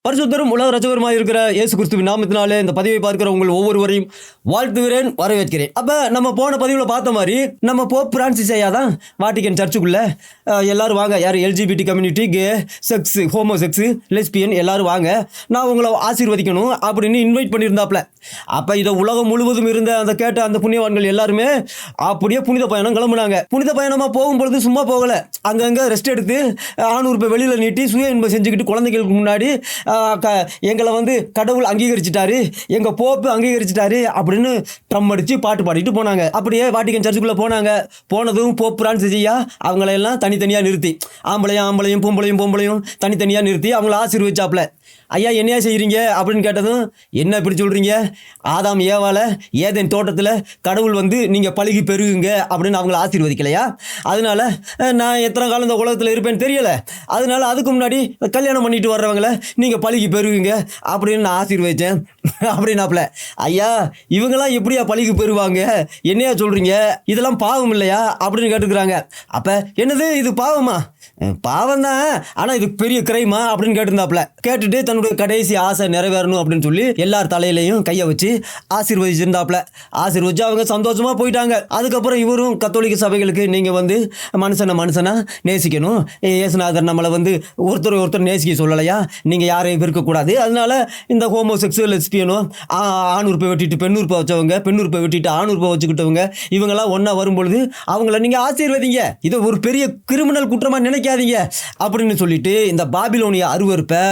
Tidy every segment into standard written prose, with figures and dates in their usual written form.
பரிசுத்தரும் உலக ரட்சகருமாய் இருக்கிற இயேசு கிறிஸ்துவின் நாமத்தினாலே இந்த பதிவை பார்க்கிற உங்கள் ஒவ்வொருவரையும் வாழ்த்துகிறேன், வரவேற்கிறேன். அப்போ நம்ம போன பதிவில் பார்த்த மாதிரி நம்ம போப் பிரான்சிஸ் ஐயா தான் வாட்டிக்கன் சர்ச்சுக்குள்ளே எல்லாரும் வாங்க, யார் LGBT community, K, sex, homo sex, lesbian எல்லாரும் வாங்க, நான் உங்களை ஆசீர்வதிக்கணும் அப்படின்னு இன்வைட் பண்ணியிருந்தாப்புல. அப்போ இதை உலகம் முழுவதும் இருந்த அந்த கேட்ட அந்த புண்ணியவான்கள் எல்லாருமே அப்படியே புனித பயணம் கிளம்புனாங்க. புனித பயணமாக போகும்பொழுது சும்மா போகலை, அங்கங்கே ரெஸ்ட் எடுத்து ஆணூறுப்பை வெளியில் நீட்டி சுய இன்பம் செஞ்சுக்கிட்டு குழந்தைகளுக்கு முன்னாடி எங்களை கடவுள் அங்கீகரிச்சிட்டாரு, எங்கள் போப்பு அங்கீகரிச்சிட்டாரு அப்படின்னு ட்ரம் அடித்து பாட்டு பாடிட்டு போனாங்க. அப்படியே வாட்டிக்கன் சர்ச்சுக்குள்ளே போனாங்க. போனதும் போப் பிரான்சிஸ் ஐயா அவங்களையெல்லாம் தனித்தனியாக நிறுத்தி, ஆம்பளையும் பொம்பளையும் தனித்தனியாக நிறுத்தி அவங்கள ஆசீர்வதிச்சாப்புல. ஐயா என்னையா செய்கிறீங்க அப்படின்னு கேட்டதும், என்ன இப்படி சொல்கிறீங்க, ஆதாம் ஏவால ஏதேன் தோட்டத்தில் கடவுள் நீங்கள் பழுகி பெருகுங்க அப்படின்னு அவங்கள ஆசீர்வதிக்கலையா? அதனால நான் எத்தனை காலம் இந்த உலகத்தில் இருப்பேன்னு தெரியலை, அதனால அதுக்கு முன்னாடி கல்யாணம் பண்ணிட்டு வர்றவங்கள நீங்கள் பழுகி பெருகுங்க அப்படின்னு நான் ஆசீர்வதித்தேன் அப்படின்னாப்புல. ஐயா இவங்கெல்லாம் எப்படியா பழுகி பெறுவாங்க, என்னையா சொல்கிறீங்க, இதெல்லாம் பாவம் இல்லையா அப்படின்னு கேட்டுக்கிறாங்க. அப்போ என்னது இது பாவமா? பாவம் தான், ஆனால் இது பெரிய கிரைமா அப்படின்னு கேட்டிருந்தாப்புல. கேட்டுட்டு தன்னுடைய கடைசி ஆசை நிறைவேறணும் அப்படின்னு சொல்லி எல்லார் தலையிலையும் கையை வச்சு ஆசீர்வதிச்சிருந்தாப்புல. ஆசீர்வதிச்சு அவங்க சந்தோஷமா போயிட்டாங்க. அதுக்கப்புறம் இவரும் கத்தோலிக்க சபைகளுக்கு நீங்கள் மனுஷனா நேசிக்கணும், இயேசுநாதர் நம்மளை ஒருத்தர் நேசிக்க சொல்லலையா, நீங்கள் யாரையும் இருக்கக்கூடாது, அதனால இந்த ஹோமோ செக்ஸுவல் லெஸ்பியனும் ஆணுறுப்பை வெட்டிட்டு பெண்ணுறுப்பை வச்சவங்க, பெண்ணுறுப்பை வெட்டிட்டு ஆணுறுப்பை வச்சுக்கிட்டவங்க இவங்கெல்லாம் ஒன்றா வரும்பொழுது அவங்கள நீங்கள் ஆசீர்வதிங்க, இதை ஒரு பெரிய கிரிமினல் குற்றமாக நினைக்காதீங்க அப்படின்னு சொல்லிட்டு இந்த பாபிலோனிய அருவருப்பை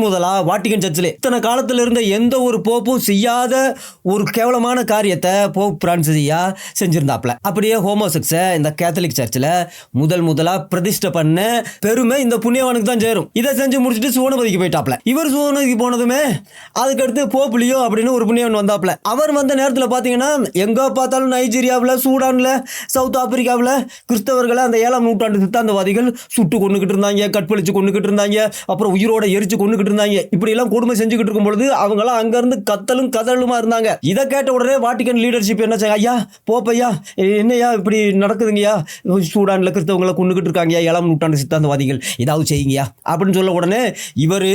முதலாக வாட்டிக்கன் சர்ச்சில் இத்தனை காலத்தில் இருந்த எந்த ஒரு போப்பும் செய்யாத ஒரு கேவலமான காரியத்தை போப் பிரான்சிஸ் ஐயா செஞ்சிருந்தாப்ல. அப்படியே ஹோமோசெக்ஸை இந்த கேத்தலிக் சர்ச்சில் முதலாக பிரதிஷ்டை பண்ண பெருமை இந்த புண்ணியவானுக்கு தான் சேரும். இதை செஞ்சு முடிச்சுட்டு சுவனபதிக்கு போயிட்டாப்ல. இவர் சுவனபதிக்கு போனதுமே அதுக்கடுத்து போப்புலியோ அப்படின்னு ஒரு புண்ணியவன் வந்தாப்ல. அவர் வந்த நேரத்தில் பார்த்தீங்கன்னா எங்கே பார்த்தாலும் நைஜீரியாவில், சூடானில், சவுத் ஆப்பிரிக்காவில் கிறிஸ்தவர்களை அந்த 7ஆம் நூற்றாண்டு சித்தாந்தவாதிகள் சுட்டு கொண்டுகிட்டு இருந்தாங்க, கற்பழிச்சு கொண்டுகிட்டு இருந்தாங்க, அப்புறம் உயிரோட எரிச்சு கொண்டுகிட்டு இருந்தாங்க. இப்படி எல்லாம் கொடுமை செஞ்சுக்கிட்டு இருக்கும் பொழுது அவங்களாம் அங்கிருந்து கத்தலும் கதலுமா இருந்தாங்க. இதை கேட்ட உடனே வாட்டிக்கன் லீடர்ஷிப் என்ன செய்ய, ஐயா போப்பையா என்னையா இப்படி நடக்குதுங்கய்யா, சூடானில் கிறிஸ்தவங்களை கொண்டுகிட்டு இருக்காங்க 7ஆம் நூற்றாண்டு சித்தாந்தவாதிகள், ஏதாவது செய்யுங்கயா அப்படின்னு சொல்ல உடனே இவர்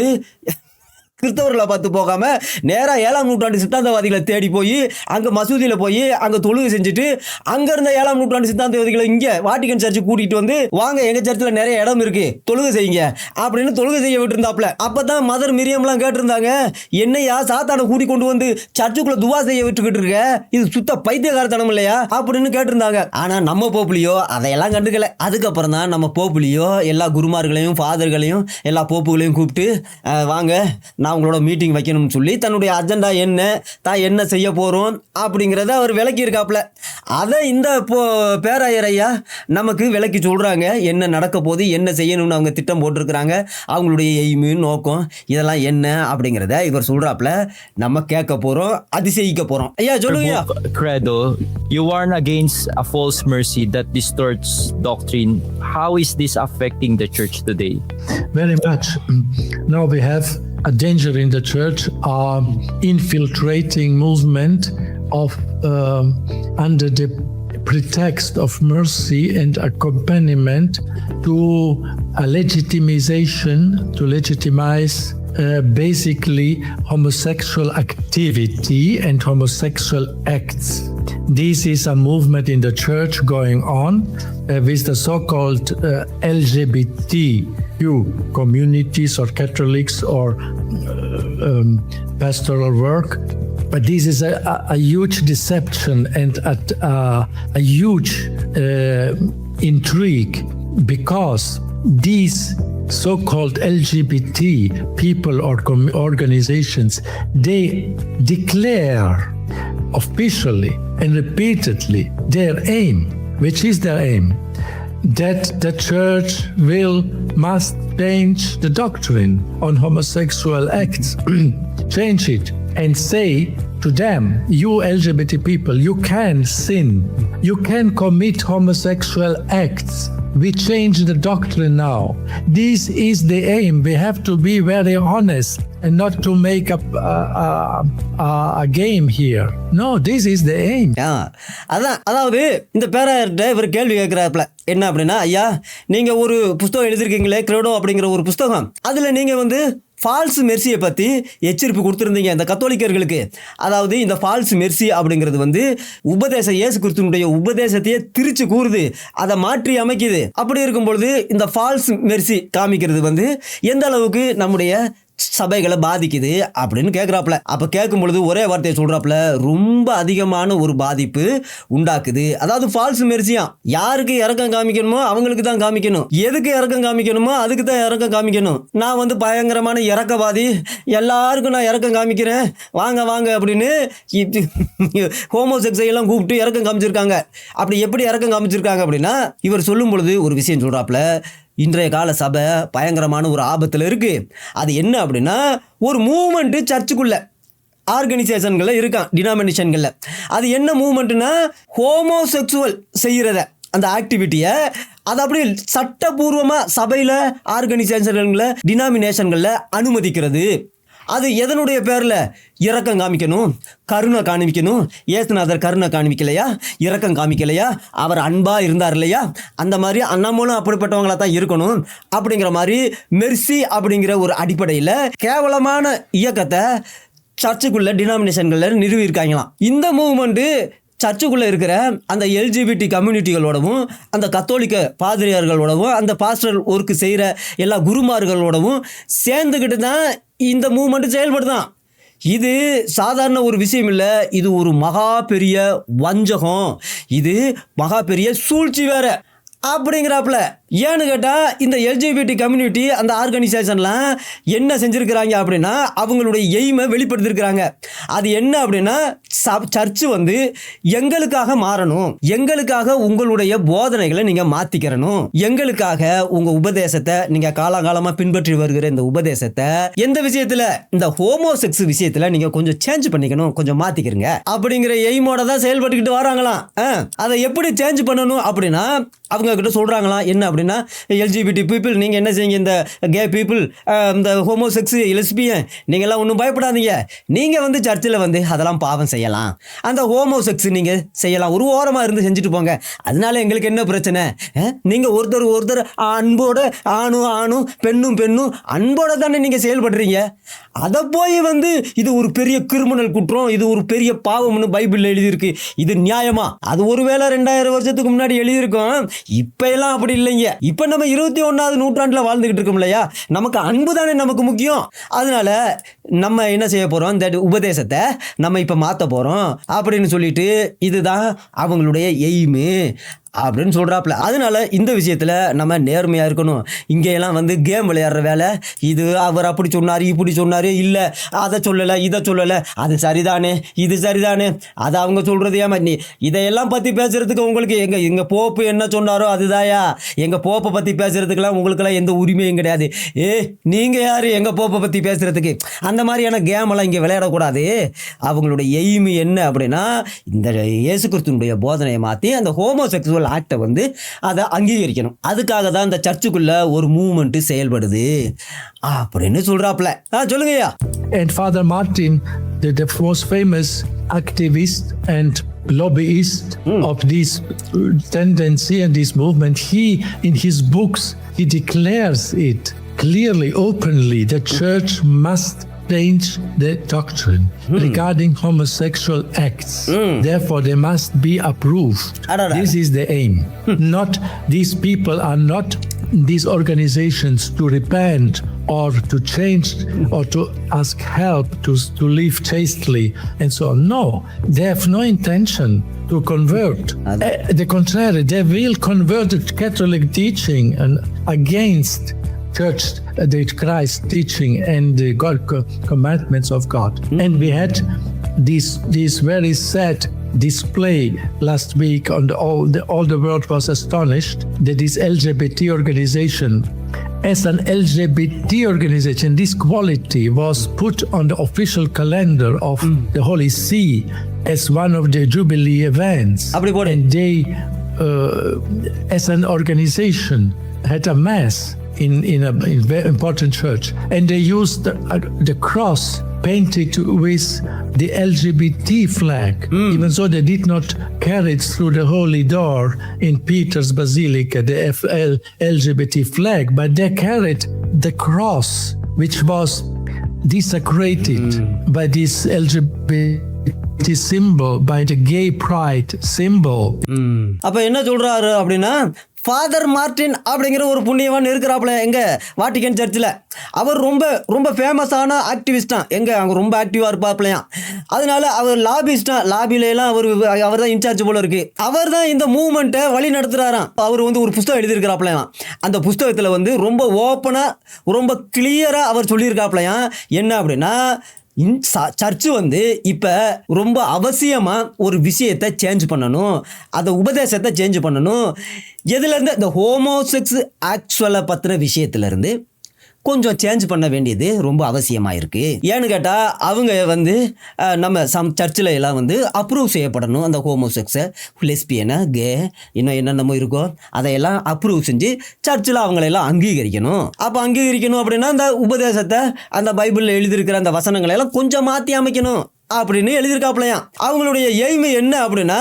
கிறிஸ்தவர்களை பார்த்து போகாம நேராக 7ஆம் நூற்றாண்டு சித்தாந்தவாதிகளை தேடி போய் அங்கே மசூதியில் போய் அங்கே தொழுகை செஞ்சுட்டு அங்கே இருந்த 7ஆம் நூற்றாண்டு சித்தாந்தவாதிகளை இங்கே வாட்டிக்கன் சர்ச்சு கூட்டிகிட்டு வாங்க எங்கள் சர்ச்சில் நிறைய இடம் இருக்குது தொழுகை செய்யுங்க அப்படின்னு தொழுகை செய்ய விட்டுருந்தாப்புல. அப்போ தான் மதர் மிரியம்லாம் கேட்டிருந்தாங்க, என்னையா சாத்தானை கூட்டி கொண்டு சர்ச்சுக்குள்ளே துவா செய்ய விட்டுக்கிட்டு இருக்க, இது சுத்த பைத்தியகாரத்தனம் இல்லையா அப்படின்னு கேட்டிருந்தாங்க. ஆனால் நம்ம போப்புலியோ அதையெல்லாம் கண்டுக்கல. அதுக்கப்புறம் தான் நம்ம போப்புலியோ எல்லா குருமார்களையும் ஃபாதர்களையும் எல்லா போப்புகளையும் கூப்பிட்டு வாங்க நான் உங்களோட மீட்டிங் வைக்கணும்னு சொல்லி தன்னுடைய அஜெண்டா என்ன, தான் என்ன செய்ய போகிறோம் அப்படிங்கிறத அவர் விளக்கி இருக்காப்புல. அதை இந்த பேராயர் ஐயா நமக்கு விளக்கி சொல்கிறாங்க, என்ன நடக்க போது, என்ன செய்யணும்னு அவங்க திட்டம் போட்டிருக்கிறாங்க, அவங்களுடைய எய்மு நோக்கம் இதெல்லாம் என்ன அப்படிங்கிறத இவர் சொல்கிறாப்புல. நம்ம கேட்க போகிறோம், அதிசயிக்க போகிறோம். ஐயா சொல்லுங்க. Credo, you warn against a false mercy that distorts doctrine. How is this affecting the church today? Very much. Now we have a danger in the church, infiltrating movement of under the pretext of mercy and accompaniment to a legitimization, to legitimize basically homosexual activity and homosexual acts. This is a movement in the church going on with the so-called LGBTQ communities or Catholics or pastoral work. But this is a huge deception and a huge intrigue, because these so-called LGBT people or organizations, they declare officially and repeatedly their aim, which is their aim, that the church must change the doctrine on homosexual acts, change it and say to them, you LGBT people, you can sin, you can commit homosexual acts. We change the doctrine now. This is the aim. We have to be very honest and not to make up a game here. No, this is the aim. அதாவது இந்த பேராயர்கிட்ட இவர் கேள்வி கேட்கிறாப்புல, என்ன அப்படின்னா, ஐயா நீங்கள் ஒரு புஸ்தகம் எழுதியிருக்கீங்களே, கிரெடோ அப்படிங்கிற ஒரு புஸ்தகம், அதில் நீங்கள் ஃபால்ஸ் மெர்சியை பற்றி எச்சரிப்பு கொடுத்துருந்தீங்க இந்த கத்தோலிக்கர்களுக்கு. அதாவது இந்த ஃபால்ஸ் மெர்சி அப்படிங்கிறது வந்து இயேசு கிறிஸ்துவினுடைய உபதேசத்தையே திரிச்சு கூறுது, அதை மாற்றி அமைக்குது. அப்படி இருக்கும் பொழுது இந்த ஃபால்ஸ் மெர்சி காமிக்கிறது வந்து எந்த அளவுக்கு நம்முடைய சபைகளை பாதிக்குது அப்படின்னு கேட்குறாப்புல. அப்போ கேட்கும் பொழுது ஒரே வார்த்தையை சொல்கிறாப்புல, ரொம்ப அதிகமான ஒரு பாதிப்பு உண்டாக்குது. அதாவது ஃபால்ஸ் மெர்சியா யாருக்கு இறக்கம் காமிக்கணுமோ அவங்களுக்கு தான் காமிக்கணும், எதுக்கு இறக்கம் காமிக்கணுமோ அதுக்கு தான் இறக்கம் காமிக்கணும். நான் வந்து பயங்கரமான இறக்கவாதி, எல்லாருக்கும் நான் இறக்கம் காமிக்கிறேன், வாங்க வாங்க அப்படின்னு ஹோமோசெக்ஸை எல்லாம் கூப்பிட்டு இறக்கம் காமிச்சிருக்காங்க. அப்படி எப்படி இறக்கம் காமிச்சிருக்காங்க அப்படின்னா, இவர் சொல்லும் பொழுது ஒரு விஷயம் சொல்கிறாப்புல, இன்றைய கால சபை பயங்கரமான ஒரு ஆபத்தில் இருக்குது. அது என்ன அப்படின்னா, ஒரு மூவ்மெண்ட்டு சர்ச்சுக்குள்ளே ஆர்கனைசேஷன்களில் இருக்கான், டினாமினேஷன்களில். அது என்ன மூவ்மெண்ட்டுனா, ஹோமோசெக்சுவல் செய்கிறத அந்த ஆக்டிவிட்டியை அது அப்படி சட்டபூர்வமாக சபையில் ஆர்கனைசேஷன்களில் டினாமினேஷன்களில் அனுமதிக்கிறது. அது எதனுடைய பேரில்? இரக்கம் காமிக்கணும், கருணை காமிக்கணும். ஏசுநாதர் கருணை காமிக்கலையா, இரக்கம் காமிக்கலையா, அவர் அன்பாக இருந்தார் இல்லையா, அந்த மாதிரி நம்மளும் அப்படிப்பட்டவங்களாக தான் இருக்கணும் அப்படிங்கிற மாதிரி மெர்சி அப்படிங்கிற ஒரு அடிப்படையில் கேவலமான இயக்கத்தை சர்ச்சுக்குள்ள டினாமினேஷன்களில் நிறுவியிருக்காங்களாம். இந்த மூவ்மெண்ட்டு சர்ச்சுக்குள்ளே இருக்கிற அந்த எல்ஜிபிடி கம்யூனிட்டிகளோடவும், அந்த கத்தோலிக்க பாதிரியார்களோடவும், அந்த பாஸ்டர் ஒர்க்கு செய்கிற எல்லா குருமார்களோடவும் சேர்ந்துக்கிட்டு தான் இந்த மூவ்மெண்ட்டு செயல்படுதான். இது சாதாரண ஒரு விஷயம் இல்லை, இது ஒரு மகா பெரிய வஞ்சகம், இது மகா பெரிய சூழ்ச்சி வேற அப்படிங்கிறாப்புல. ஏன்னு கேட்டால் இந்த எல்ஜிபிடி கம்யூனிட்டி அந்த ஆர்கனைசேஷன்லாம் என்ன செஞ்சுருக்கிறாங்க அப்படின்னா, அவங்களுடைய எய்மை வெளிப்படுத்திருக்கிறாங்க. அது என்ன அப்படின்னா, சர்ச்சு வந்து எங்களுக்காக மாறணும், எங்களுக்காக உங்களுடைய போதனைகளை நீங்கள் மாற்றிக்கிறணும், எங்களுக்காக உங்கள் உபதேசத்தை நீங்கள் காலகாலமாக பின்பற்றி வருகிற இந்த உபதேசத்தை எந்த விஷயத்தில், இந்த ஹோமோசெக்ஸ் விஷயத்தில் நீங்கள் கொஞ்சம் சேஞ்ச் பண்ணிக்கணும், கொஞ்சம் மாற்றிக்கிறங்க அப்படிங்கிற எய்மோட தான் செயல்பட்டுக்கிட்டு வராங்களாம். அதை எப்படி சேஞ்ச் பண்ணணும் அப்படின்னா, அவங்க கிட்ட சொல்கிறாங்களாம் என்ன அப்படின்னா, எல்ஜிபிடி பீப்புள் நீங்கள் என்ன செய்யுங்க, இந்த கே பீப்புள், இந்த ஹோமோசெக்ஸ், லெஸ்பியன், நீங்கள்லாம் ஒன்றும் பயப்படாதீங்க, நீங்கள் வந்து சர்ச்சில் வந்து அதெல்லாம் பாவம் செய்யலாம், அந்த ஹோமோசெக்ஸ் நீங்கள் செய்யலாம், ஒரு ஓரமாக இருந்து செஞ்சுட்டு போங்க, அதனால எங்களுக்கு என்ன பிரச்சனை, நீங்கள் ஒருத்தர் அன்போடு ஆணும் பெண்ணும் அன்போடு தானே நீங்கள் செயல்படுறீங்க, அதை போய் வந்து இது ஒரு பெரிய கிரிமினல் குற்றம், இது ஒரு பெரிய பாவம்னு பைபிளில் எழுதியிருக்கு, இது நியாயமா? அது ஒருவேளை 2000 வருஷத்துக்கு முன்னாடி எழுதியிருக்கோம், இப்போ எல்லாம் அப்படி இல்லைங்க. இப்போ நம்ம 21வது நூற்றாண்டில் வாழ்ந்துகிட்டு இருக்கோம் இல்லையா, நமக்கு அன்பு தானே நமக்கு முக்கியம். அதனால நம்ம என்ன செய்ய போகிறோம், இந்த உபதேசத்தை நம்ம இப்போ மாற்ற போகிறோம் அப்படின்னு சொல்லிட்டு, இதுதான் அவங்களுடைய எய்மு அப்படின்னு சொல்கிறாப்புல. அதனால இந்த விஷயத்தில் நம்ம நேர்மையாக இருக்கணும். இங்கேயெல்லாம் வந்து கேம் விளையாடுற வேலை, இது அவர் அப்படி சொன்னார் இப்படி சொன்னார், இல்லை அதை சொல்லலை இதை சொல்லலை, அது சரிதானே இது சரிதானே, அதை அவங்க சொல்கிறது ஏமா, நீ இதையெல்லாம் பற்றி பேசுகிறதுக்கு உங்களுக்கு எங்கள் போப்பு என்ன சொன்னாரோ அதுதாயா, எங்கள் போப்பை பற்றி பேசுகிறதுக்கெல்லாம் உங்களுக்கெல்லாம் எந்த உரிமையும் கிடையாது. நீங்கள் யார் எங்கள் போப்பை பற்றி பேசுகிறதுக்கு? அந்த மாதிரியான கேமெல்லாம் இங்கே விளையாடக்கூடாது. அவங்களுடைய எய்மு என்ன அப்படின்னா, இந்த இயேசு கிறிஸ்துவினுடைய போதனையை மாற்றி அந்த ஹோமோசெக்சுவல் ஆக்டை வந்து அதை அங்கீகரிக்கணும். அதுக்காக தான் இந்த சர்ச்சுக்குள்ள ஒரு மூவ்மெண்ட் செயல்படுது அப்படின்னு சொல்றாப்ல. சொல்லுங்கய்யா. And Father Martin, the most famous activist and lobbyist of this tendency and this movement, he in his books he declares it clearly, openly, the church must change the doctrine regarding homosexual acts. Therefore, they must be approved. This is the aim. Not these people are not these organizations to repent or to change or to ask help to live chastely and so on. No, they have no intention to convert. The contrary, they will convert the Catholic teaching and against church, the Christ teaching and the God commandments of God. And we had this very sad display last week on all the world was astonished that this LGBT organization, as an LGBT organization, this quality was put on the official calendar of the Holy See as one of the Jubilee events. And they, as an organization, had a mass in a very important church, and they used the cross painted with the LGBT flag, even though they did not carry it through the holy door in Peter's Basilica, the LGBT flag, but they carried the cross which was desecrated by this LGBT symbol, by the gay pride symbol. அப்ப என்ன சொல்றாரு அப்படின்னா, father Martin அப்படிங்கிற ஒரு புண்ணியவான் இருக்கிறாப்புல எங்க Vatican சர்ச்சில். அவர் ரொம்ப ரொம்ப ஃபேமஸான ஆக்டிவிஸ்டான், எங்க அங்கே ரொம்ப ஆக்டிவாக இருப்பாப்லையாம். அதனால அவர் லாபிஸ்டான், லாபிலாம் அவர் தான் இன்சார்ஜ் போல இருக்கு. அவர் தான் இந்த மூவ்மெண்ட்டை வழி நடத்துகிறாராம். அவர் வந்து ஒரு புஸ்தகம் எழுதியிருக்கிறாப்லையாம். அந்த புஸ்தகத்தில் வந்து ரொம்ப ஓப்பனாக ரொம்ப கிளியராக அவர் சொல்லியிருக்காப்லையாம். என்ன அப்படின்னா, சர்ச்சு வந்து இப்போ ரொம்ப அவசியமாக ஒரு விஷயத்தை சேஞ்ச் பண்ணணும், அந்த உபதேசத்தை சேஞ்ச் பண்ணணும். எதுலேருந்து? இந்த ஹோமோசெக்ஸ் ஆக்சுவலை பற்றின விஷயத்துலேருந்து கொஞ்சம் சேஞ்ச் பண்ண வேண்டியது ரொம்ப அவசியமாக இருக்குது. ஏன்னு கேட்டால் அவங்க வந்து நம்ம சர்ச்சில் எல்லாம் வந்து அப்ரூவ் செய்யப்படணும். அந்த ஹோமோசெக்ஸை, லெஸ்பியனை, கே இன்னும் என்னென்னமோ இருக்கோ அதையெல்லாம் அப்ரூவ் செஞ்சு சர்ச்சில் அவங்களெல்லாம் அங்கீகரிக்கணும். அப்போ அங்கீகரிக்கணும் அப்படின்னா அந்த உபதேசத்தை, அந்த பைபிளில் எழுதியிருக்கிற அந்த வசனங்களை எல்லாம் கொஞ்சம் மாற்றி அமைக்கணும் அப்படின்னு எழுதியிருக்காப்லையாம். அவங்களுடைய எய்மை என்ன அப்படின்னா,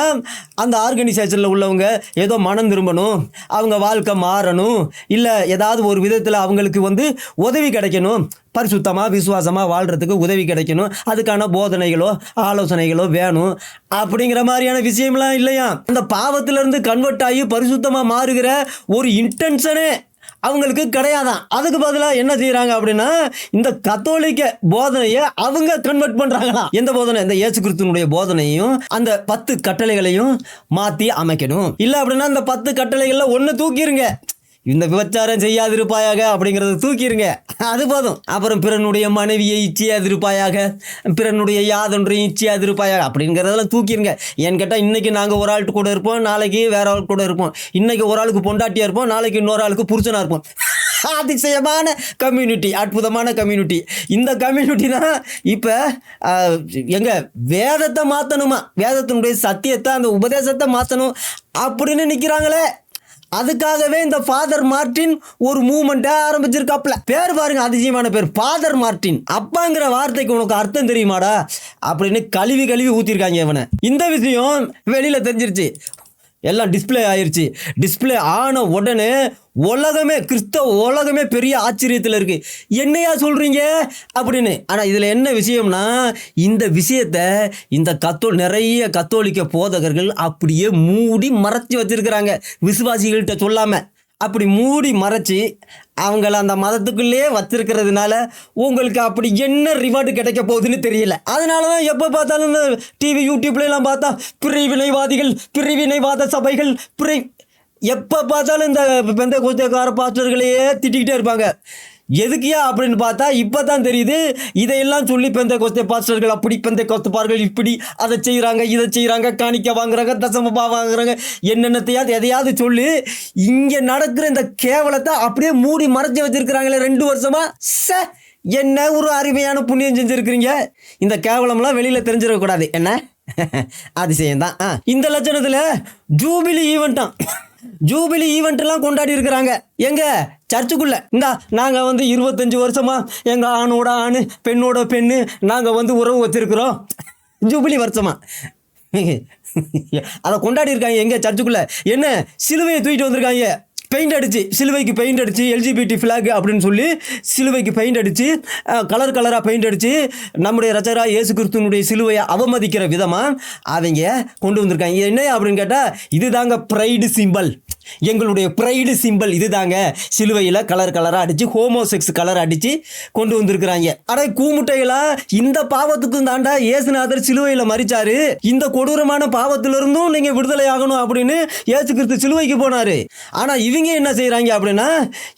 அந்த ஆர்கனைசேஷனில் உள்ளவங்க ஏதோ மனம் திரும்பணும், அவங்க வாழ்க்கை மாறணும், இல்லை ஏதாவது ஒரு விதத்தில் அவங்களுக்கு வந்து உதவி கிடைக்கணும், பரிசுத்தமாக விசுவாசமாக வாழ்கிறதுக்கு உதவி கிடைக்கணும், அதுக்கான போதனைகளோ ஆலோசனைகளோ வேணும் அப்படிங்கிற மாதிரியான விஷயம்லாம் இல்லையா. அந்த பாவத்திலேருந்து கன்வெர்ட் ஆகி பரிசுத்தமாக மாறுகிற ஒரு இன்டென்ஷனே அவங்களுக்கு கிடையாதான். அதுக்கு பதிலாக என்ன செய்யறாங்க அப்படின்னா, இந்த கத்தோலிக்க போதனையை அவங்க கன்வெர்ட் பண்றாங்களாம். எந்த போதனை? இந்த இயேசு கிறிஸ்துவினுடைய போதனையும் அந்த 10 கட்டளைகளையும் மாற்றி அமைக்கணும். இல்லை அப்படின்னா இந்த 10 கட்டளைகளில் ஒன்று தூக்கிடுங்க, இந்த விபச்சாரம் செய்யாதிருப்பாயாக அப்படிங்கிறத தூக்கிடுங்க, அது போதும். அப்புறம் பிறனுடைய மனைவியை இச்சையாதிருப்பாயாக, பிறனுடைய யாதொன்றையும் இச்சையாதிருப்பாயாக அப்படிங்கிறதெல்லாம் தூக்கிடுங்க. ஏன்னு கேட்டால் இன்றைக்கி நாங்கள் ஒரு ஆளுக்கு கூட இருப்போம், நாளைக்கு வேற ஆள் கூட இருப்போம். இன்றைக்கி ஒரு ஆளுக்கு பொண்டாட்டியாக இருப்போம், நாளைக்கு இன்னொரு ஆளுக்கு புருஷனாக இருப்போம். அதிசயமான கம்யூனிட்டி, அற்புதமான கம்யூனிட்டி. இந்த கம்யூனிட்டி தான் இப்போ எங்கள் வேதத்தை மாற்றணுமா, வேதத்தினுடைய சத்தியத்தை, அந்த உபதேசத்தை மாற்றணும் அப்படின்னு நிற்கிறாங்களே. அதுக்காகவே இந்த ஃபாதர் மார்ட்டின் ஒரு மூவ்மெண்ட்டை ஆரம்பிச்சிருக்காப்ல. பேர் பாருங்க, அதிசயமான பேர், ஃபாதர் மார்ட்டின். அப்பாங்கிற வார்த்தைக்கு உனக்கு அர்த்தம் தெரியுமாடா அப்படின்னு கழுவி ஊற்றிருக்காங்க இவனை. இந்த விஷயம் வெளியில் தெரிஞ்சிருச்சு, எல்லாம் டிஸ்பிளே ஆயிடுச்சு. டிஸ்பிளே ஆன உடனே உலகமே, கிறிஸ்தவ உலகமே பெரிய ஆச்சரியத்தில் இருக்குது. என்னையா சொல்கிறீங்க அப்படின்னு. ஆனால் இதில் என்ன விஷயம்னா, இந்த விஷயத்தை இந்த நிறைய கத்தோலிக்க போதகர்கள் அப்படியே மூடி மறைச்சி வச்சிருக்கிறாங்க, விசுவாசிகள்கிட்ட சொல்லாமல். அப்படி மூடி மறைச்சி அவங்கள அந்த மதத்துக்குள்ளே வச்சிருக்கிறதுனால உங்களுக்கு அப்படி என்ன ரிவார்டு கிடைக்க போகுதுன்னு தெரியல. அதனால தான் எப்போ பார்த்தாலும் டிவி யூடியூப்லாம் பார்த்தா பிரிவினைவாதிகள், பிரிவினைவாத சபைகள், எப்போ பார்த்தாலும் இந்த பெந்தேகோஸ்தேக்கார பாஸ்டர்களையே திட்டிக்கிட்டே இருப்பாங்க. எதுக்கியா அப்படின்னு பார்த்தா இப்போ தான் தெரியுது, இதையெல்லாம் சொல்லி பெந்தேகோஸ்தே பாஸ்டர்கள் அப்படி, பெந்தேகோஸ்தேக்காரர்கள் இப்படி, அதை செய்கிறாங்க, இதை செய்கிறாங்க, காணிக்க வாங்குறாங்க, தசமபா வாங்குறாங்க, என்னென்னத்தையாவது எதையாவது சொல்லி இங்கே நடக்கிற இந்த கேவலத்தை அப்படியே மூடி மறைச்சி வச்சிருக்கிறாங்களே 2 வருஷமா. என்ன ஒரு அருமையான புண்ணியம் செஞ்சுருக்கிறீங்க. இந்த கேவலம்லாம் வெளியில் தெரிஞ்சிடக்கூடாது. என்ன அதிசயம்தான். இந்த லட்சணத்தில் ஜூபிலி ஈவெண்ட்டாம், ஜூபிலி ஈவெண்ட்லாம் கொண்டாடி இருக்கிறாங்க எங்க சர்ச்சுக்குள்ள. நாங்கள் வந்து 25 வருஷமா எங்கள் ஆணோட ஆண், பெண்ணோட பெண்ணு நாங்கள் வந்து உறவு வச்சிருக்கிறோம், ஜூபிலி வருஷமா அதை கொண்டாடி இருக்காங்க எங்க சர்ச்சுக்குள்ள. என்ன சிலுவையை தூக்கிட்டு வந்திருக்காங்க, பெயிண்ட் அடிச்சு, சிலுவைக்கு பெயிண்ட் அடிச்சு, LGBT ஃப்ளாக் அப்படின்னு சொல்லி சிலுவைக்கு பெயிண்ட் அடித்து, கலராக பெயிண்ட் அடித்து, நம்முடைய ரச்சகராக இயேசு கிறிஸ்துவனுடைய சிலுவையை அவமதிக்கிற விதமாக அவங்க கொண்டு வந்திருக்காங்க. என்ன அப்படின்னு கேட்டால், இது தாங்க ப்ரைடு சிம்பல், எங்களுடைய ப்ரைடு சிம்பல் இது தாங்க, சிலுவையில் கலராக அடித்து, ஹோமோசெக்ஸ் கலர் அடித்து கொண்டு வந்திருக்கிறாங்க. ஆனால் கூமுட்டைகளா, இந்த பாவத்துக்கும் தாண்டா இயேசுநாதர் சிலுவையில் மரிச்சாரு, இந்த கொடூரமான பாவத்திலிருந்தும் நீங்கள் விடுதலை ஆகணும் அப்படின்னு இயேசு கிறிஸ்து சிலுவைக்கு போனார். ஆனால் இவங்க என்ன செய்கிறாங்க அப்படின்னா,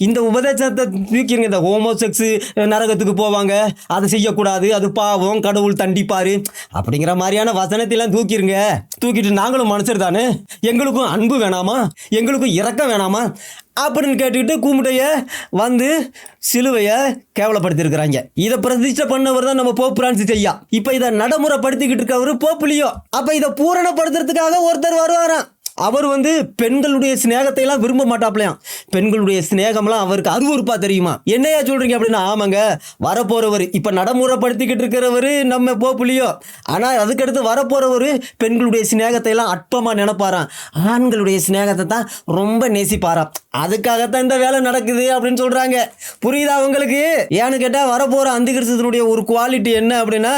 இந்த உபதேசத்தை தூக்கிடுங்க, இந்த ஹோமோசெக்ஸ் நரகத்துக்கு போவாங்க, அதை செய்யக்கூடாது, அது பாவம், கடவுள் தண்டிப்பார் அப்படிங்கிற மாதிரியான வசனத்தையெல்லாம் தூக்கிட்டு நாங்களும் மனுஷர் தானே, எங்களுக்கும் அன்பு வேணாமா, எங்களுக்கும் இறக்கம் வேணாமா அப்படின்னு கேட்டுக்கிட்டு கூமுட்டைய வந்து சிலுவையை கேவலப்படுத்திருக்கிறாங்க. இதை பிரதிஷ்டை பண்ணவர் தான் நம்ம போப் பிரான்சிஸ் ஐயா. இப்போ இதை நடைமுறைப்படுத்திக்கிட்டு இருக்கவர் போப் லியோ. அப்போ இதை பூரணப்படுத்துறதுக்காக ஒருத்தர் வருவாராம். அவர் வந்து பெண்களுடைய சிநேகத்தை எல்லாம் விரும்ப மாட்டாப்லையாம். பெண்களுடைய சிநேகம்லாம் அவருக்கு அருவருப்பா தெரியுமா. என்னையா சொல்றீங்க அப்படின்னா, ஆமாங்க, வரப்போறவர் இப்ப நடைமுறைப்படுத்திக்கிட்டு இருக்கிறவர் நம்ம போப்புலியோ, ஆனா அதுக்கடுத்து வரப்போறவர் பெண்களுடைய சிநேகத்தை எல்லாம் அற்பமா நினைப்பாராம், ஆண்களுடைய சிநேகத்தை தான் ரொம்ப நேசிப்பாராம். அதுக்காகத்தான் இந்த வேலை நடக்குது அப்படின்னு சொல்றாங்க. புரியுதா உங்களுக்கு? ஏன்னு கேட்டா வரப்போற அந்திகிறிஸ்துவினுடைய ஒரு குவாலிட்டி என்ன அப்படின்னா,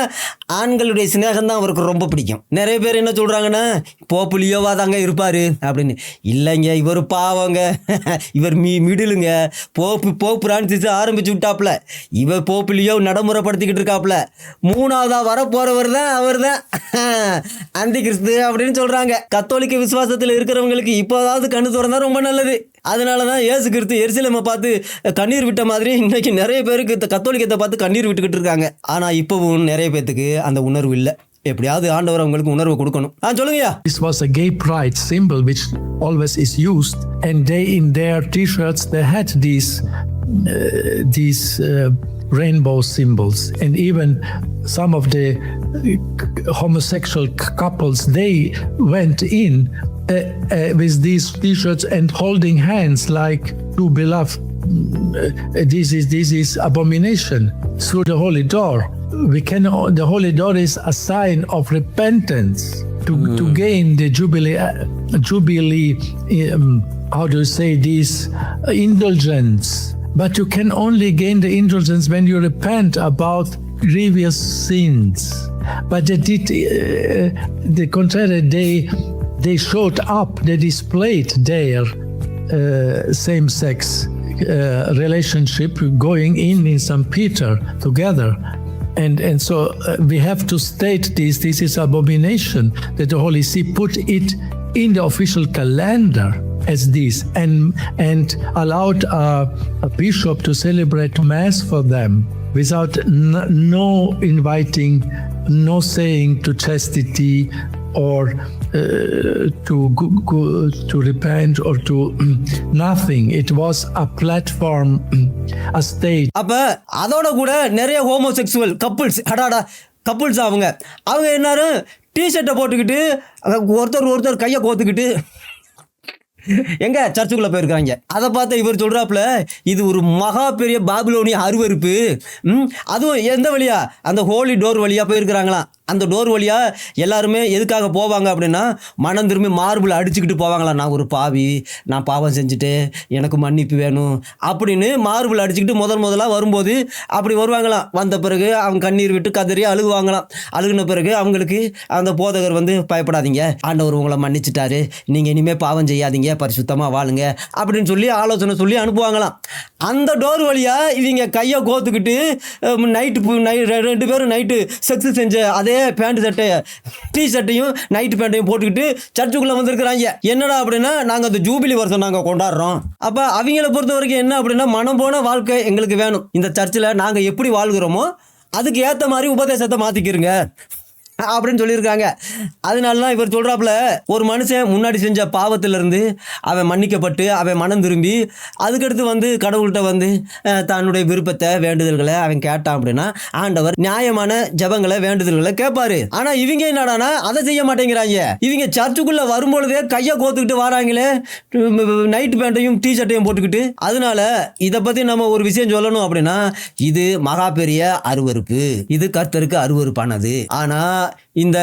ஆண்களுடைய சிநேகம் தான் அவருக்கு ரொம்ப பிடிக்கும். நிறைய பேர் என்ன சொல்றாங்கன்னா, போப்புலியோவா தாங்க இருப்பாரு அப்படின்னு. இல்லைங்க, இவர் பாவங்க, இவர் மிடிலுங்க. போப்பு பிரான்சிஸ் ஆரம்பிச்சு விட்டாப்ல, இவர் போப்புலியோ நடைமுறைப்படுத்திக்கிட்டு இருக்காப்ல. மூணாவதா வரப்போறவர் தான் அவர் தான் அந்தி கிறிஸ்து அப்படின்னு சொல்றாங்க. கத்தோலிக்க விசுவாசத்தில் இருக்கிறவங்களுக்கு இப்போதாவது கண்ணு திறந்தா ரொம்ப நல்லது. அதனாலதான் இயேசு கிறிஸ்து எருசலேமை பார்த்து கண்ணீர் விட்ட மாதிரி இன்னைக்கு நிறைய பேருக்கு கத்தோலிக்கத்தை பார்த்து கண்ணீர் விட்டுக்கிட்டு இருக்காங்க. ஆனா இப்பவும் நிறைய பேத்துக்கு அந்த உணர்வு இல்லை. எப்படியாவது ஆண்டவர் அவங்களுக்கு உணர்வு கொடுக்கணும். சொல்லுங்கய்யா. This was a gay pride symbol which always is used, and they in their t-shirts they had these rainbow symbols, and even some of the homosexual couples, they went in with these t-shirts and holding hands like two beloved. This is abomination. Through the holy door, the holy door is a sign of repentance to gain the jubilee. How do you say this? Indulgence. But you can only gain the indulgence when you repent about grievous sins. But they did the contrary. They showed up. They displayed their same-sex relationship going in St. Peter together. And so we have to state this. This is abomination that the Holy See put it in the official calendar as this, and allowed a bishop to celebrate Mass for them without no inviting, no saying to chastity or to repent or to nothing. It was a platform, a stage. அப்ப அதோட கூட நிறைய homosexual couples அவங்க எல்லாரும் டிஷர்ட்டை போட்டுக்கிட்டு ஒருத்தர் கையை கோத்துக்கிட்டு எங்க சர்ச்சுக்குள்ள போயிருக்காங்க. அதை பார்த்து இவர் சொல்றாப்புல, இது ஒரு மகா பெரிய பாபிலோனிய அருவருப்பு. அதுவும் எந்த வழியா? அந்த ஹோலி டோர் வழியா போயிருக்கிறாங்களாம். அந்த டோர் வழியா எல்லாருமே எதுக்காக போவாங்க அப்படின்னா, மனம் திரும்பி மார்பிள் அடிச்சுக்கிட்டு போவாங்களாம். நான் ஒரு பாவி, நான் பாவம் செஞ்சுட்டு எனக்கு மன்னிப்பு வேணும் அப்படின்னு மார்பிள் அடிச்சுக்கிட்டு முதலாக வரும்போது அப்படி வருவாங்களாம். வந்த பிறகு அவங்க கண்ணீர் விட்டு கதறி அழுகுவாங்களாம். அழுகுன பிறகு அவங்களுக்கு அந்த போதகர் வந்து, பயப்படாதீங்க, ஆண்டவர் உங்களை மன்னிச்சிட்டாரு, நீங்கள் இனிமேல் பாவம் செய்யாதீங்க, பரிசுத்தமாக வாழுங்க அப்படின்னு சொல்லி ஆலோசனை சொல்லி அனுப்புவாங்களாம். அந்த டோர் வழியா இவங்க கையை கோத்துக்கிட்டு ரெண்டு பேரும் நைட்டு செக்ஸ் செஞ்ச அதே பேண்ட் சட்டையை டி-ஷர்ட்டையும் நைட்டு பேண்ட்டையும் போட்டுக்கிட்டு சர்ச்சுக்குள்ளே வந்திருக்கிறாங்க. என்னடா அப்படின்னா, நாங்கள் அந்த ஜூபிலி வருஷம் நாங்கள் கொண்டாடுறோம். அப்போ அவங்கள பொறுத்த வரைக்கும் என்ன அப்படின்னா, மனம் போன வாழ்க்கை எங்களுக்கு வேணும். இந்த சர்ச்சில் நாங்கள் எப்படி வாழ்கிறோமோ அதுக்கு ஏற்ற மாதிரி உபதேசத்தை மாற்றிக்கிறோங்க அப்படின்னு சொல்லியிருக்காங்க. அதனால தான் இவர் சொல்கிறாப்புல, ஒரு மனுஷன் முன்னாடி செஞ்ச பாவத்திலிருந்து அவன் மன்னிக்கப்பட்டு அவன் மனம் திரும்பி அதுக்கடுத்து வந்து கடவுள்கிட்ட வந்து தன்னுடைய விருப்பத்தை வேண்டுதல்களை அவன் கேட்டான் அப்படின்னா, ஆண்டவர் நியாயமான ஜபங்களை வேண்டுதல்களை கேட்பாரு. ஆனால் இவங்க என்னடானா அதை செய்ய மாட்டேங்கிறாங்க. இவங்க சர்ச்சுக்குள்ளே வரும்பொழுதே கையை கோத்துக்கிட்டு வராங்களே, நைட் பேண்ட்டையும் டி-ஷர்ட்டையும் போட்டுக்கிட்டு. அதனால இதை பற்றி நம்ம ஒரு விஷயம் சொல்லணும் அப்படின்னா, இது மகா பெரிய அருவருப்பு, இது கர்த்தருக்கு அருவருப்பானது. ஆனால் இந்த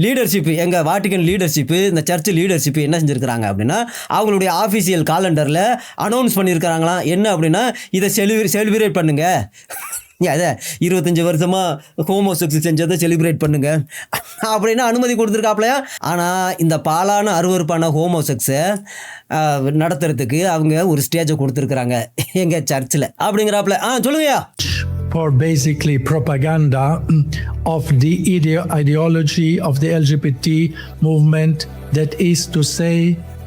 லீடர்ஷிப், எங்கள் வாட்டிக்கன் லீடர்ஷிப்பு, இந்த சர்ச் லீடர்ஷிப்பு என்ன செஞ்சுருக்கிறாங்க அப்படின்னா, அவங்களுடைய ஆஃபீஷியல் காலண்டரில் அனௌன்ஸ் பண்ணியிருக்கிறாங்களாம். என்ன அப்படின்னா, இதை செலிப்ரேட் பண்ணுங்க, அதை 25 வருஷமாக ஹோமோசெக்ஸ் செஞ்சதை செலிப்ரேட் பண்ணுங்க அப்படின்னு அனுமதி கொடுத்துருக்காப்லையா. ஆனால் இந்த பாலான அருவருப்பான ஹோமோசெக்ஸை நடத்துறதுக்கு அவங்க ஒரு ஸ்டேஜை கொடுத்துருக்குறாங்க எங்கள் சர்ச்சில் அப்படிங்கிறாப்புல. சொல்லுங்கய்யா. For basically propaganda of the ideology of the LGBT movement, that is to say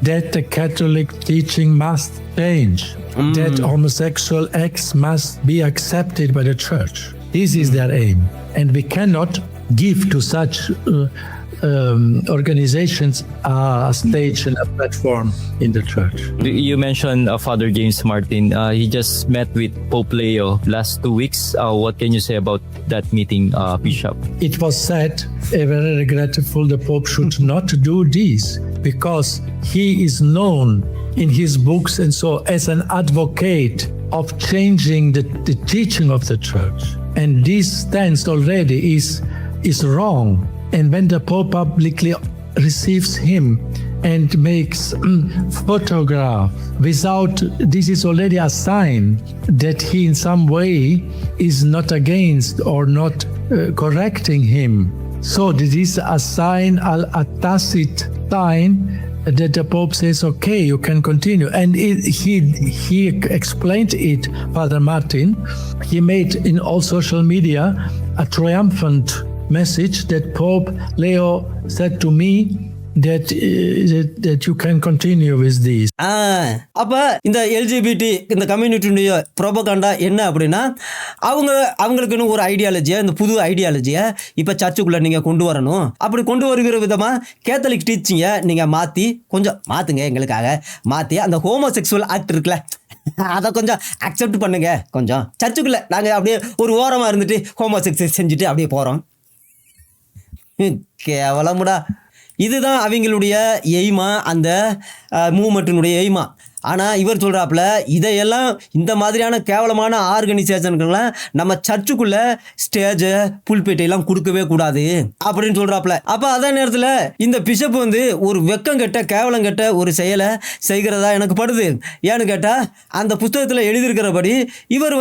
that the Catholic teaching must change, that homosexual acts must be accepted by the church. This is their aim, and we cannot give to such organizations a stage and a platform in the church. You mentioned Father James Martin. He just met with Pope Leo last 2 weeks. What can you say about that meeting, Bishop? It was said, very regretful, the Pope should not do this. because he is known in his books and so as an advocate of changing the teaching of the church. And this stance already is wrong. And when the Pope publicly receives him and makes photograph without, this is already a sign that he in some way is not against or not correcting him. So this is a sign, a tacit sign that the Pope says, okay, you can continue. And he explained it, Father Martin. He made in all social media a triumphant message that Pope Leo said to me that you can continue with this. அப்ப இந்த LGBT இந்த கம்யூனிட்டியுடைய propaganda என்ன அப்படின்னா அவங்களுக்குன்னு ஒரு ஐடியாலஜியை, இந்த புது ஐடியாலஜியை இப்போ சர்ச்சுக்குள்ளே நீங்கள் கொண்டு வரணும். அப்படி கொண்டு வருகிற விதமாக கேத்தலிக் டீச்சிங்கை நீங்கள் கொஞ்சம் மாற்றுங்க, எங்களுக்காக மாற்றி அந்த ஹோமோசெக்சுவல் ஆக்ட் இருக்குல்ல அதை கொஞ்சம் அக்செப்ட் பண்ணுங்க. கொஞ்சம் சர்ச்சுக்குள்ளே நாங்கள் அப்படியே ஒரு ஓரமாக இருந்துட்டு ஹோமோசெக்சுவல் செஞ்சுட்டு அப்படியே போகிறோம். கேவலமுடா. இதுதான் அவங்களுடைய எய்மா, அந்த மூமெண்ட்டினுடைய எய்மா. ஆனால் இவர் சொல்கிறாப்புல இதையெல்லாம் இந்த மாதிரியான கேவலமான ஆர்கனைசேஷனுக்கெல்லாம் நம்ம சர்ச்சுக்குள்ளே ஸ்டேஜு புல்பேட்டையெல்லாம் கொடுக்கவே கூடாது அப்படின்னு சொல்கிறாப்புல. அப்போ அதே நேரத்தில் இந்த பிஷப் ஒரு வெக்கம் கெட்ட கேவலம் கெட்ட ஒரு செயலை செய்கிறதா எனக்கு படுது. ஏன்னு கேட்டால் அந்த புத்தகத்தில் எழுதியிருக்கிறபடி இவர்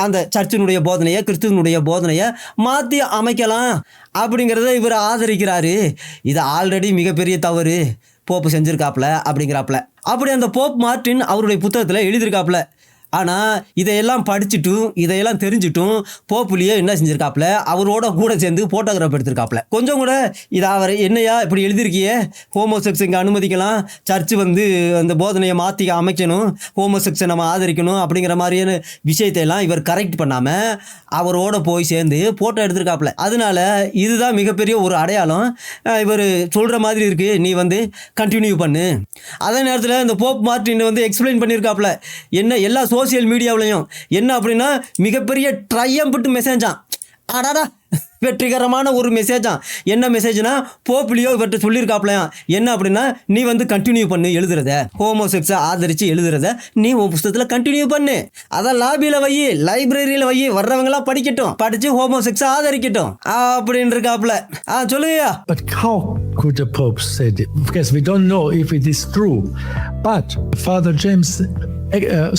அந்த சர்ச்சினுடைய போதனையை, கிறிஸ்துவனுடைய போதனையை மாற்றி அமைக்கலாம் அப்படிங்கிறத இவர் ஆதரிக்கிறாரு. இது ஆல்ரெடி மிகப்பெரிய தவறு போப்பு செஞ்சுருக்காப்புல அப்படிங்கிறாப்புல. அப்படி அந்த போப் மார்ட்டின் அவருடைய புத்தகத்தில் எழுதியிருக்காப்புல. ஆனால் இதையெல்லாம் படிச்சுட்டும் இதையெல்லாம் தெரிஞ்சுட்டும் போப்புலியே என்ன செஞ்சுருக்காப்புல, அவரோட கூட சேர்ந்து ஃபோட்டோகிராஃப் எடுத்திருக்காப்புல. கொஞ்சம் கூட இதை அவர் என்னையா இப்படி எழுதியிருக்கியே, ஹோமோசெக்ஸ் இங்கே அனுமதிக்கலாம், சர்ச்சு அந்த போதனையை மாற்றி அமைக்கணும், ஹோமோசெக்ஸை நம்ம ஆதரிக்கணும் அப்படிங்கிற மாதிரியான விஷயத்தையெல்லாம் இவர் கரெக்ட் பண்ணாமல் அவரோட போய் சேர்ந்து ஃபோட்டோ எடுத்திருக்காப்புல. அதனால இதுதான் மிகப்பெரிய ஒரு அடையாளம். இவர் சொல்கிற மாதிரி இருக்குது, நீ கண்டினியூ பண்ணு. அதே நேரத்தில் இந்த போப் மார்ட்டின் எக்ஸ்பிளைன் பண்ணியிருக்காப்புல என்ன எல்லா சோசியல் மீடியாவிலையும் என்ன அப்படின்னா மிகப்பெரிய ட்ரையம்புட்டு மெசேஜான். அடாடா, வெற்றிகரமான ஒரு மெசேஜான். என்ன மெசேஜ்னா போப்புலியோ இவர்கிட்ட சொல்லியிருக்காப்லையாம். என்ன அப்படின்னா நீ கண்டினியூ பண்ணு எழுதுறத, ஹோமோசெக்ஸை ஆதரித்து எழுதுறத நீ உன் புத்தகத்தில் கண்டினியூ பண்ணு. அதை லாபியில் வை, லைப்ரரியில் வை, வர்றவங்களாம் படிக்கட்டும், படித்து ஹோமோசெக்ஸை ஆதரிக்கட்டும் அப்படின்னு இருக்காப்புல. சொல்லுங்கய்யா. But how could the Pope say it? Because we don't know if it is true. But Father James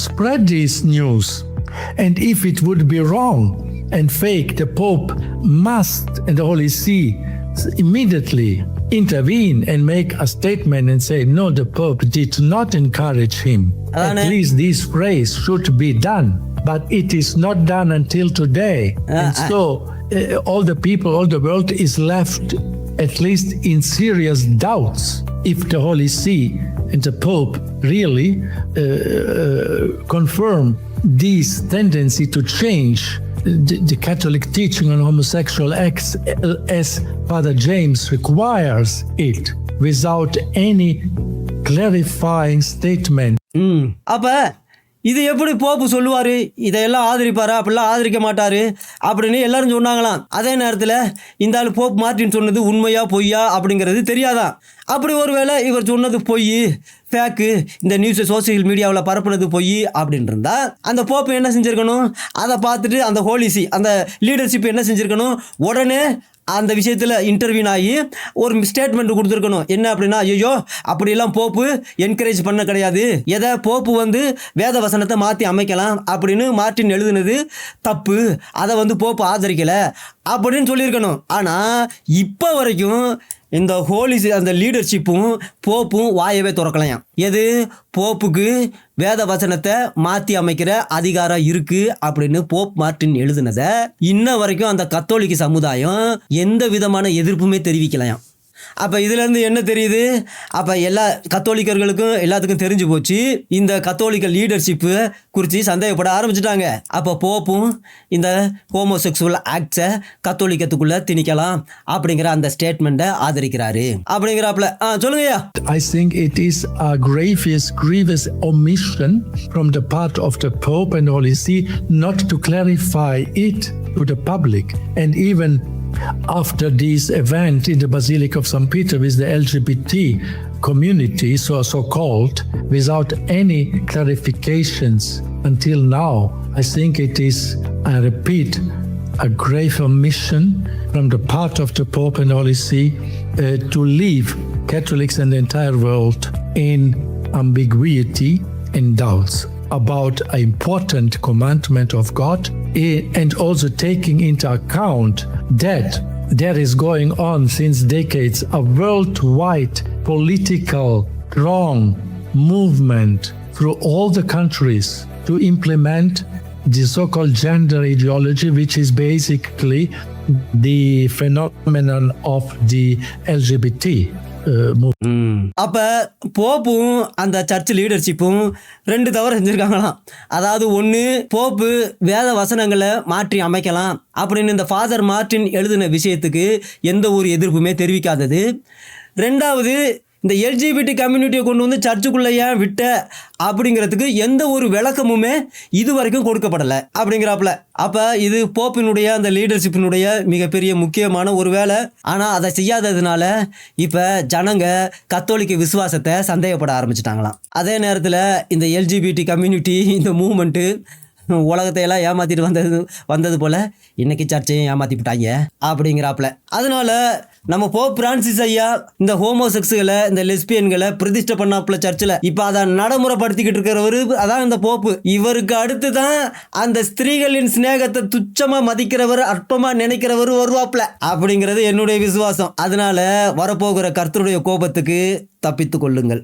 spread this news, and if it would be wrong and fake, the Pope must and the Holy See immediately intervene and make a statement and say, no, the Pope did not encourage him. At least this phrase should be done, but it is not done until today. And so all the people, all the world is left at least in serious doubts if the Holy See and the Pope really confirm this tendency to change the Catholic teaching on homosexual acts as Father James requires it without any clarifying statement. அப்ப இது எப்படி pope சொல்லுவார், இதையெல்லாம் ஆதரிப்பாரா, அப்படிலாம் ஆதரிக்க மாட்டார் அப்படின்னு எல்லாரும் சொன்னாங்களாம். அதே நேரத்தில் இந்த ஆள் போப் மார்ட்டின் சொன்னது உண்மையா பொய்யா அப்படிங்கிறது தெரியாதான். அப்படி ஒருவேளை இவர் சொன்னது பொய், ஃபேக்கு, இந்த நியூஸை சோசியல் மீடியாவில் பரப்புனது பொய் அப்படின்னு இருந்தால் அந்த போப்பு என்ன செஞ்சுருக்கணும், அதை பார்த்துட்டு அந்த ஹோலிசி அந்த லீடர்ஷிப் என்ன செஞ்சுருக்கணும், உடனே அந்த விஷயத்தில் இன்டர்வியூன் ஆகி ஒரு ஸ்டேட்மெண்ட் கொடுத்துருக்கணும். என்ன அப்படின்னா, ஐயோ அப்படியெல்லாம் போப்பு என்கரேஜ் பண்ண கிடையாது, எதை போப்பு வேத வசனத்தை மாற்றி அமைக்கலாம் அப்படின்னு மார்ட்டின் எழுதுனது தப்பு, அதை போப்பு ஆதரிக்கலை அப்படின்னு சொல்லியிருக்கணும். ஆனால் இப்போ வரைக்கும் இந்த ஹோலிசி அந்த லீடர்ஷிப்பும் போப்பும் வாயவே திறக்கலையாம். எது போப்புக்கு வேத வசனத்தை மாற்றி அமைக்கிற அதிகாரம் இருக்கு அப்படின்னு போப் மார்ட்டின் எழுதுனதை இன்ன வரைக்கும் அந்த கத்தோலிக்க சமுதாயம் எந்த விதமான எதிர்ப்புமே தெரிவிக்கலையாம். அப்போ இதுலேருந்து என்ன தெரியுது, அப்போ எல்லா கத்தோலிக்கர்களுக்கும் எல்லாத்துக்கும் தெரிஞ்சு போச்சு, இந்த கத்தோலிக்க லீடர்ஷிப்பு குறித்து சந்தேகப்பட ஆரம்பிச்சிட்டாங்க. அப்போ போப்பும் இந்த ஹோமோசெக்சுவல் ஆக்ட்ஸை கத்தோலிக்கத்துக்குள்ளே திணிக்கலாம் அப்படிங்கிற அந்த ஸ்டேட்மெண்ட்டை ஆதரிக்கிறாரு அப்படிங்கிறாப்புல. சொல்லுங்கய்யா. I think it is a grievous omission from the part of the Pope and Holy See not to clarify it to the public, and even after this event in the Basilica of St. Peter with the LGBT community, so called, without any clarifications until now. I think it is, I repeat, a grave omission from the part of the Pope and Holy See to leave Catholics and the entire world in ambiguity and doubts about an important commandment of God, and also taking into account that there is going on since decades a worldwide political strong movement through all the countries to implement the so-called gender ideology, which is basically the phenomenon of the LGBT movement. அப்ப போப்பும் அந்த search லீடர்ஷிப்பும் 2 தவறு செஞ்சிருக்காங்களாம். அதாவது ஒன்று, pope வேத வசனங்களை மாற்றி அமைக்கலாம் அப்படின்னு இந்த ஃபாதர் மார்ட்டின் எழுதின விஷயத்துக்கு எந்த ஒரு எதிர்ப்புமே தெரிவிக்காதது. 2வது, இந்த எல்ஜிபிடி கம்யூனிட்டியை கொண்டு வந்து சர்ச்சுக்குள்ளே ஏன் விட்ட அப்படிங்கிறதுக்கு எந்த ஒரு விளக்கமுமே இது வரைக்கும் கொடுக்கப்படலை அப்படிங்கிறாப்புல. அப்போ இது போப்பினுடைய அந்த லீடர்ஷிப்பினுடைய மிகப்பெரிய முக்கியமான ஒரு வேலை. ஆனால் அதை செய்யாததுனால இப்போ ஜனங்க கத்தோலிக்க விசுவாசத்தை சந்தேகப்பட ஆரம்பிச்சிட்டாங்களாம். அதே நேரத்தில் இந்த எல்ஜிபிடி கம்யூனிட்டி இந்த மூமெண்ட்டு உலகத்தை எல்லாம் ஏமாத்திட்டு வந்தது போல இன்னைக்கு சர்ச்சையும் ஏமாத்தி விட்டாங்க அப்படிங்கிறாப்புல. அதனால நம்ம போப் பிரான்சிஸ் ஐயா இந்த ஹோமோசெக்ஸுகளை, இந்த லெஸ்பியன்களை பிரதிஷ்டை பண்ணாப்புல சர்ச்சில். இப்போ அதை நடைமுறைப்படுத்திக்கிட்டு இருக்கிறவரு அதான் இந்த போப்பு. இவருக்கு அடுத்து தான் அந்த ஸ்திரீகளின் சிநேகத்தை துச்சமாக மதிக்கிறவர், அற்பமாக நினைக்கிறவர் வருவாப்புல அப்படிங்கிறது என்னுடைய விசுவாசம். அதனால வரப்போகிற கர்த்தருடைய கோபத்துக்கு தப்பித்து கொள்ளுங்கள்.